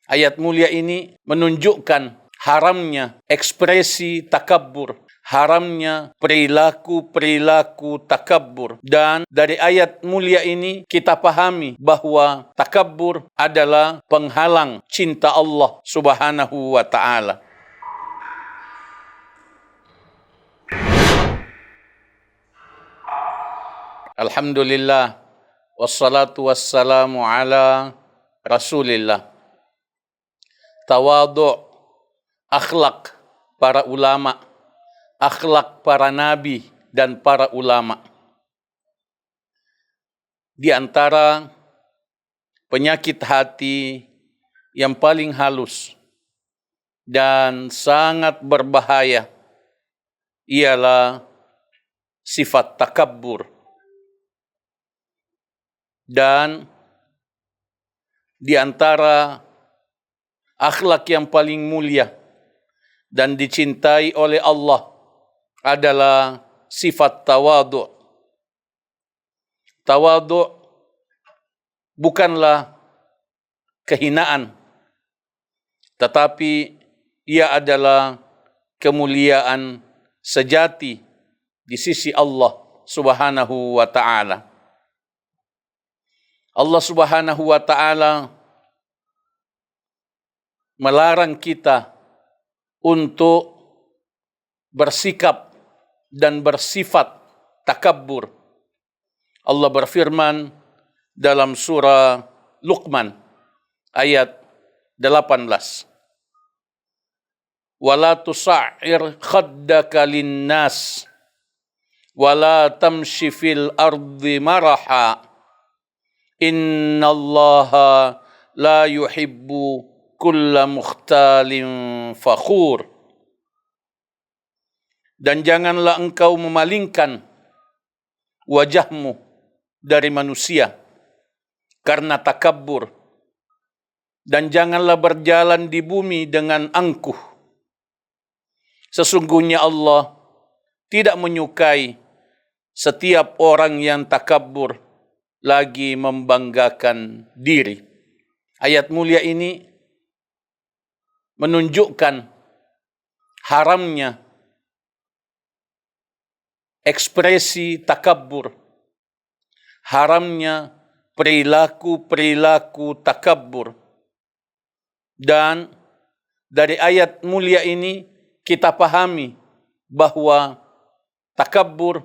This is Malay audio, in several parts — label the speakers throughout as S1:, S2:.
S1: Ayat mulia ini menunjukkan haramnya ekspresi takabbur, haramnya perilaku-perilaku takabbur. Dan dari ayat mulia ini kita pahami bahwa takabbur adalah penghalang cinta Allah Subhanahu wa ta'ala. Alhamdulillah, wassalatu wassalamu ala Rasulillah. Tawadhu', akhlak para ulama, akhlak para nabi dan para ulama. Di antara penyakit hati yang paling halus dan sangat berbahaya ialah sifat takabbur. Dan di antara akhlak yang paling mulia dan dicintai oleh Allah adalah sifat tawadhu'. Tawadhu' bukanlah kehinaan, tetapi ia adalah kemuliaan sejati di sisi Allah Subhanahu wa ta'ala. Allah Subhanahu wa ta'ala melarang kita untuk bersikap dan bersifat takabbur. Allah berfirman dalam surah Luqman ayat 18. Wala tusa'ir khaddaka linnas wala tamshi fil ardi maraha innallaha la yuhibbu kulla mukhtalin fakhur. Dan janganlah engkau memalingkan wajahmu dari manusia karena takabbur, dan janganlah berjalan di bumi dengan angkuh. Sesungguhnya Allah tidak menyukai setiap orang yang takabbur lagi membanggakan diri. Ayat mulia ini menunjukkan haramnya ekspresi takabbur, haramnya perilaku-perilaku takabbur. Dan dari ayat mulia ini kita pahami bahwa takabbur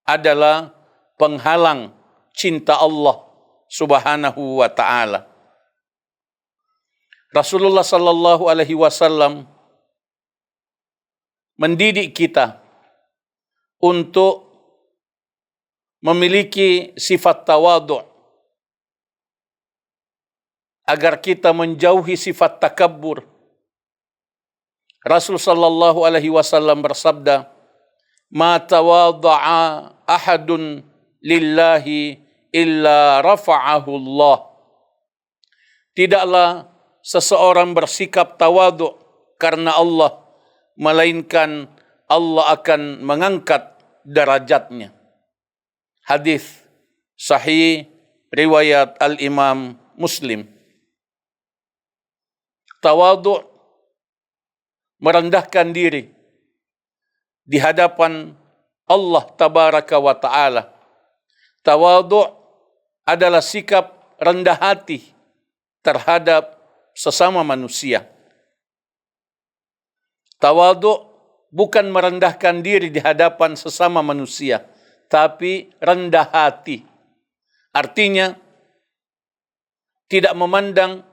S1: adalah penghalang cinta Allah Subhanahu wa ta'ala. Rasulullah sallallahu alaihi wasallam mendidik kita untuk memiliki sifat tawadhu' agar kita menjauhi sifat takabbur. Rasul sallallahu alaihi wasallam bersabda, "Ma tawadha'a ahadun lillahi illa rafa'ahu Allah." Tidaklah seseorang bersikap tawadhu' karena Allah, melainkan Allah akan mengangkat derajatnya. Hadis sahih riwayat Al-Imam Muslim. Tawadhu' merendahkan diri di hadapan Allah tabaraka wa ta'ala. Tawadhu' adalah sikap rendah hati terhadap sesama manusia. Tawadhu' bukan merendahkan diri di hadapan sesama manusia, tapi rendah hati. Artinya tidak memandang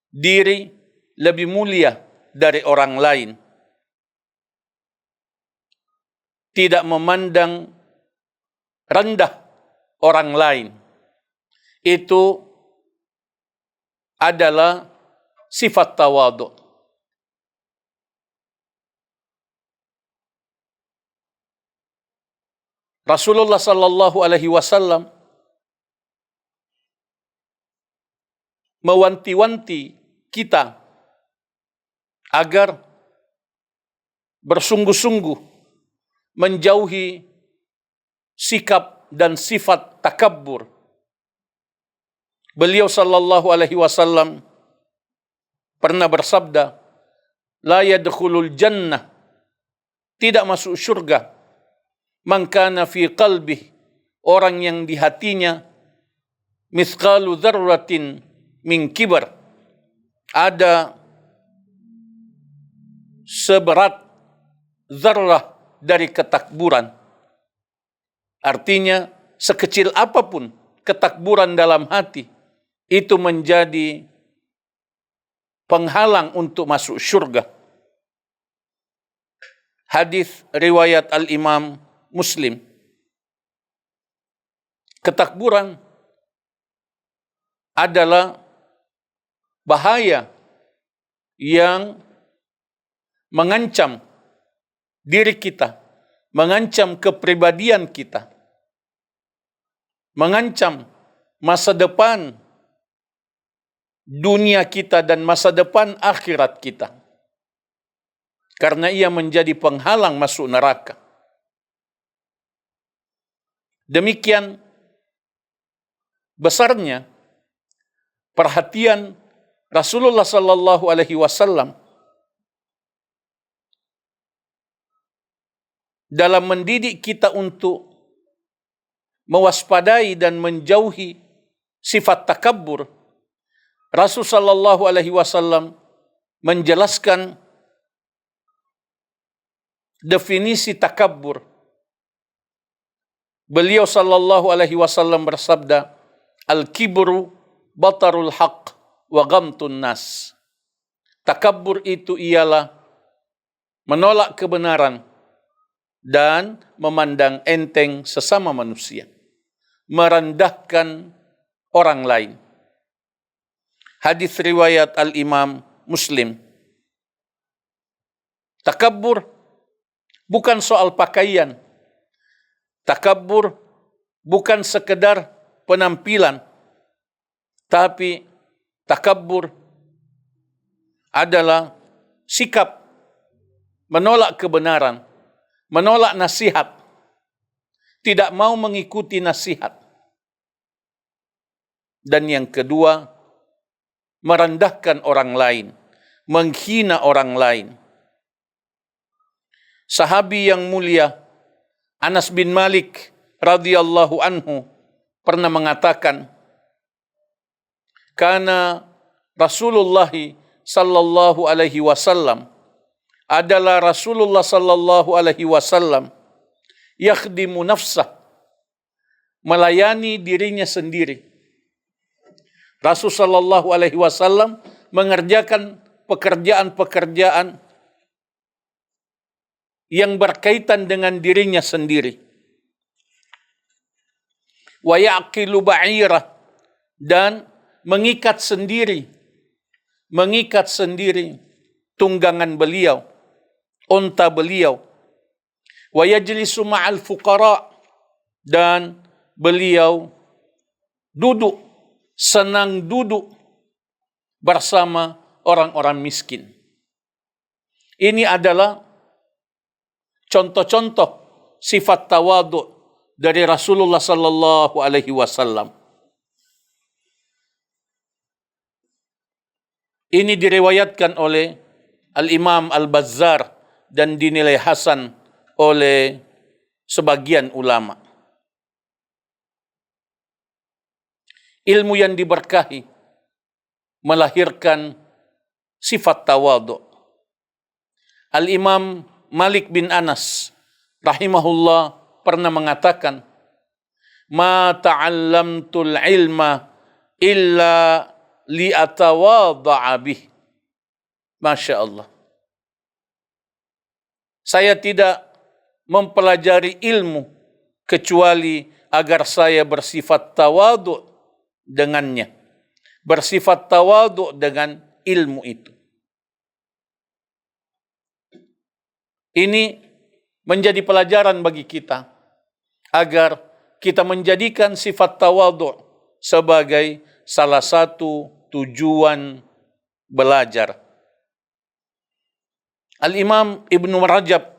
S1: diri lebih mulia dari orang lain. Tidak memandang rendah orang lain. Itu adalah sifat tawadhu'. Rasulullah sallallahu alaihi wasallam mewanti-wanti kita agar bersungguh-sungguh menjauhi sikap dan sifat takabbur. Beliau sallallahu alaihi wasallam pernah bersabda, la yadkhulul jannah, tidak masuk syurga, man kana fi qalbih, orang yang di hatinya mithqalu dzarratin min kibar, ada seberat zarrah dari ketakburan. Artinya sekecil apapun ketakburan dalam hati, itu menjadi penghalang untuk masuk syurga. Hadis riwayat Al-Imam Muslim. Ketakburan adalah bahaya yang mengancam diri kita, mengancam kepribadian kita, mengancam masa depan dunia kita dan masa depan akhirat kita. Karena ia menjadi penghalang masuk neraka. Demikian besarnya perhatian Rasulullah sallallahu alaihi wasallam dalam mendidik kita untuk mewaspadai dan menjauhi sifat takabbur. Rasul sallallahu alaihi wasallam menjelaskan definisi takabbur. Beliau sallallahu alaihi wasallam bersabda, al-kibru batarul haq wa ghamtun nas. Takabbur itu ialah menolak kebenaran dan memandang enteng sesama manusia, merendahkan orang lain. Hadis riwayat Al-Imam Muslim. Takabbur bukan soal pakaian. Takabbur bukan sekedar penampilan. Tapi takabbur adalah sikap menolak kebenaran, menolak nasihat, tidak mau mengikuti nasihat. Dan yang kedua, merendahkan orang lain, menghina orang lain. Sahabi yang mulia Anas bin Malik radhiyallahu anhu pernah mengatakan, karena Rasulullah sallallahu alaihi wasallam adalah Rasulullah sallallahu alaihi wasallam yakhdimu nafsah, melayani dirinya sendiri. Rasul sallallahu alaihi wasallam mengerjakan pekerjaan-pekerjaan yang berkaitan dengan dirinya sendiri. Wa yaqilu ba'irah, dan mengikat sendiri tunggangan beliau, unta beliau. Wa yajlisu ma'al fuqara, dan beliau senang duduk bersama orang-orang miskin. Ini adalah contoh-contoh sifat tawadhu dari Rasulullah sallallahu alaihi wasallam. Ini diriwayatkan oleh Al-Imam Al-Bazzar dan dinilai hasan oleh sebagian ulama. Ilmu yang diberkahi melahirkan sifat tawadhu. Al-Imam Malik bin Anas rahimahullah pernah mengatakan, ma ta'allamtul ilma illa li'atawadha'a bih. Masya Allah. Saya tidak mempelajari ilmu kecuali agar saya bersifat tawadhu dengannya, bersifat tawadhu dengan ilmu itu. Ini menjadi pelajaran bagi kita agar kita menjadikan sifat tawadhu sebagai salah satu tujuan belajar. Al-Imam Ibnu Rajab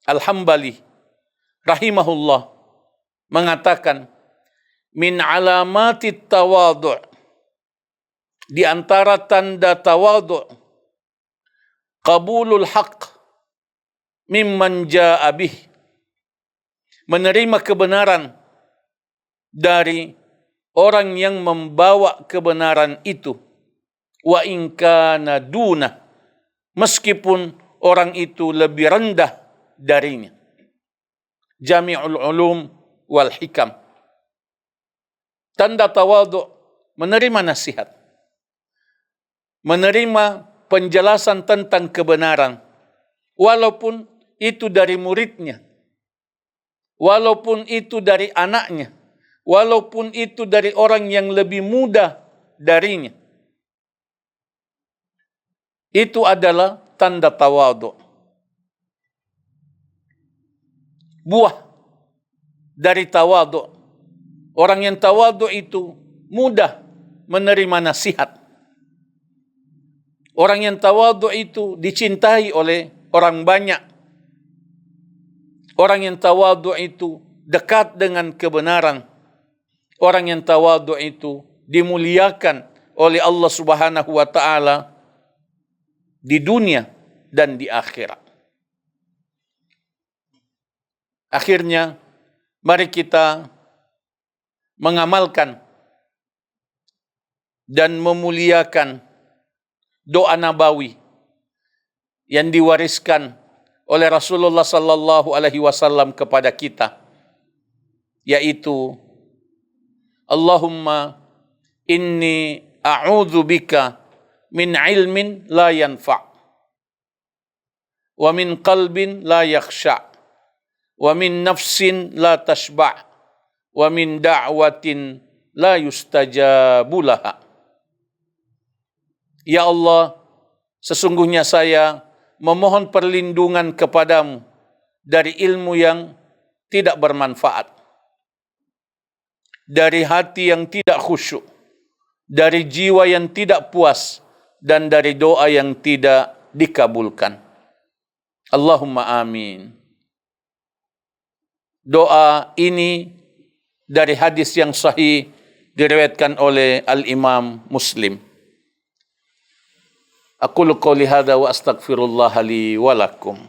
S1: Al-Hambali rahimahullah mengatakan, min alamatit tawadhu, di antara tanda tawadhu qabulul haqq mimman jaa bih, menerima kebenaran dari orang yang membawa kebenaran itu, wa in kana duna, meskipun orang itu lebih rendah darinya. Jami'ul ulum wal hikam. Tanda tawadhu, menerima nasihat, menerima penjelasan tentang kebenaran, walaupun itu dari muridnya, walaupun itu dari anaknya, walaupun itu dari orang yang lebih muda darinya. Itu adalah tanda tawadhu. Buah dari tawadhu. Orang yang tawadhu itu mudah menerima nasihat. Orang yang tawadhu itu dicintai oleh orang banyak. Orang yang tawadhu itu dekat dengan kebenaran. Orang yang tawadhu itu dimuliakan oleh Allah Subhanahu wa taala di dunia dan di akhirat. Akhirnya, mari kita mengamalkan dan memuliakan doa nabawi yang diwariskan oleh Rasulullah sallallahu alaihi wasallam kepada kita, yaitu Allahumma inni a'udzubika min ilmin la yanfa' wa min qalbin la yakhsha' wa min nafsin la tashba' wa min da'watin la yustajabu laha. Ya Allah, sesungguhnya saya memohon perlindungan kepadamu dari ilmu yang tidak bermanfaat, dari hati yang tidak khusyuk, dari jiwa yang tidak puas, dan dari doa yang tidak dikabulkan. Allahumma amin. Doa ini dari hadis yang sahih diriwayatkan oleh Al-Imam Muslim. Aqulu qouli hadza wa astaghfirullah li wa lakum.